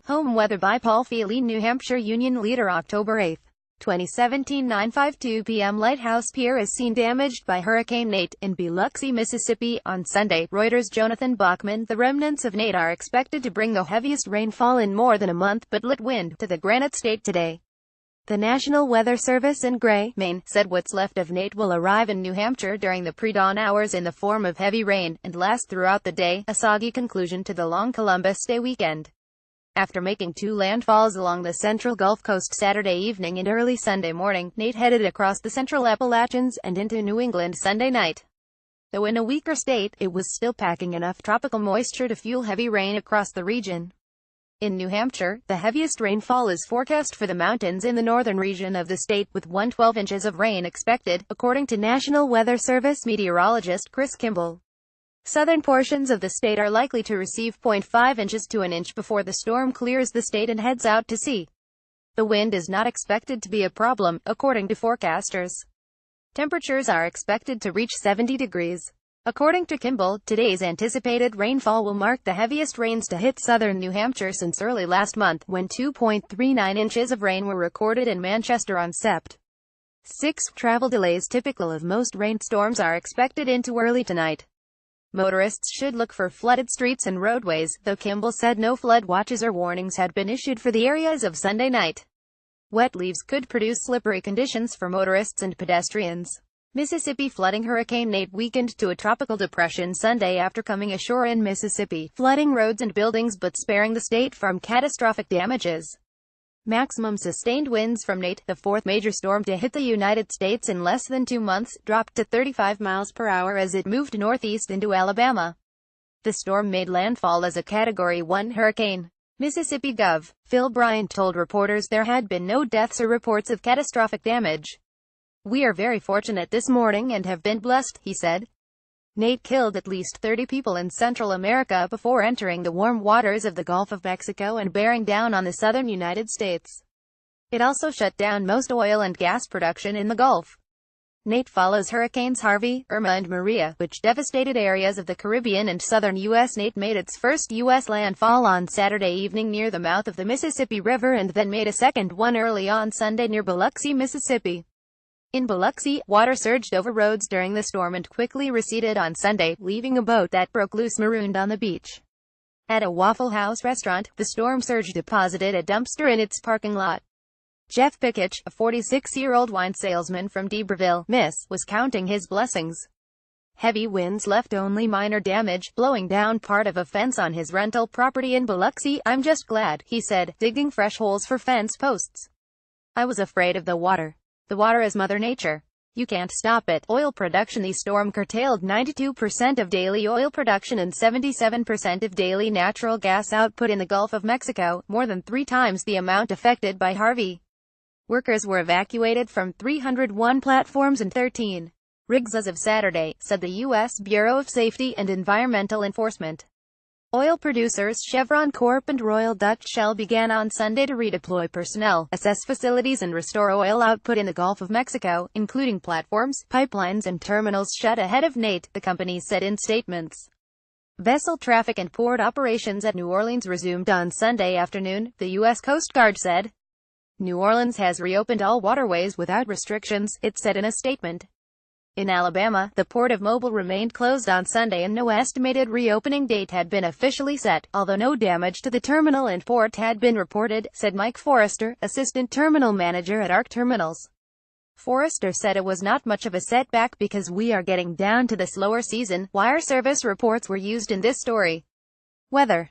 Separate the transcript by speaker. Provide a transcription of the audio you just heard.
Speaker 1: Home weather by Paul FEELYNew. New Hampshire Union Leader, October 8, 2017, 9:52 p.m. Lighthouse Pier is seen damaged by Hurricane Nate in Biloxi, Mississippi, on Sunday. Reuters' Jonathan Bachman. The remnants of Nate are expected to bring the heaviest rainfall in more than a month, but light wind to the Granite State today. The National Weather Service in Gray, Maine, said what's left of Nate will arrive in New Hampshire during the pre-dawn hours in the form of heavy rain, and last throughout the day, a soggy conclusion to the long Columbus Day weekend. After making two landfalls along the central Gulf Coast Saturday evening and early Sunday morning, Nate headed across the central Appalachians and into New England Sunday night. Though in a weaker state, it was still packing enough tropical moisture to fuel heavy rain across the region. In New Hampshire, the heaviest rainfall is forecast for the mountains in the northern region of the state, with 112 inches of rain expected, according to National Weather Service meteorologist Chris Kimball. Southern portions of the state are likely to receive 0.5 inches to an inch before the storm clears the state and heads out to sea. The wind is not expected to be a problem, according to forecasters. Temperatures are expected to reach 70 degrees. According to Kimball, today's anticipated rainfall will mark the heaviest rains to hit southern New Hampshire since early last month, when 2.39 inches of rain were recorded in Manchester on Sept. 6. Travel delays typical of most rainstorms are expected into early tonight. Motorists should look for flooded streets and roadways, though Kimball said no flood watches or warnings had been issued for the areas of Sunday night. Wet leaves could produce slippery conditions for motorists and pedestrians. Mississippi flooding. Hurricane Nate weakened to a tropical depression Sunday after coming ashore in Mississippi, flooding roads and buildings but sparing the state from catastrophic damages. Maximum sustained winds from Nate, the fourth major storm to hit the United States in less than 2 months, dropped to 35 miles per hour as it moved northeast into Alabama. The storm made landfall as a Category 1 hurricane. Mississippi Gov. Phil Bryant told reporters there had been no deaths or reports of catastrophic damage. "We are very fortunate this morning and have been blessed," he said. Nate killed at least 30 people in Central America before entering the warm waters of the Gulf of Mexico and bearing down on the southern United States. It also shut down most oil and gas production in the Gulf. Nate follows Hurricanes Harvey, Irma and Maria, which devastated areas of the Caribbean and southern U.S. Nate made its first U.S. landfall on Saturday evening near the mouth of the Mississippi River and then made a second one early on Sunday near Biloxi, Mississippi. In Biloxi, water surged over roads during the storm and quickly receded on Sunday, leaving a boat that broke loose marooned on the beach. At a Waffle House restaurant, the storm surge deposited a dumpster in its parking lot. Jeff Pickich, a 46-year-old wine salesman from D'Iberville, Miss, was counting his blessings. Heavy winds left only minor damage, blowing down part of a fence on his rental property in Biloxi. "I'm just glad," he said, digging fresh holes for fence posts. "I was afraid of the water. The water is Mother Nature. You can't stop it." Oil production. The storm curtailed 92% of daily oil production and 77% of daily natural gas output in the Gulf of Mexico, more than 3 times the amount affected by Harvey. Workers were evacuated from 301 platforms and 13 rigs as of Saturday, said the U.S. Bureau of Safety and Environmental Enforcement. Oil producers Chevron Corp and Royal Dutch Shell began on Sunday to redeploy personnel, assess facilities and restore oil output in the Gulf of Mexico, including platforms, pipelines and terminals shut ahead of Nate, the companies said in statements. Vessel traffic and port operations at New Orleans resumed on Sunday afternoon, the U.S. Coast Guard said. New Orleans has reopened all waterways without restrictions, it said in a statement. In Alabama, the Port of Mobile remained closed on Sunday and no estimated reopening date had been officially set, although no damage to the terminal and port had been reported, said Mike Forrester, assistant terminal manager at ARC Terminals. Forrester said it was not much of a setback because we are getting down to the slower season. Wire service reports were used in this story. Weather.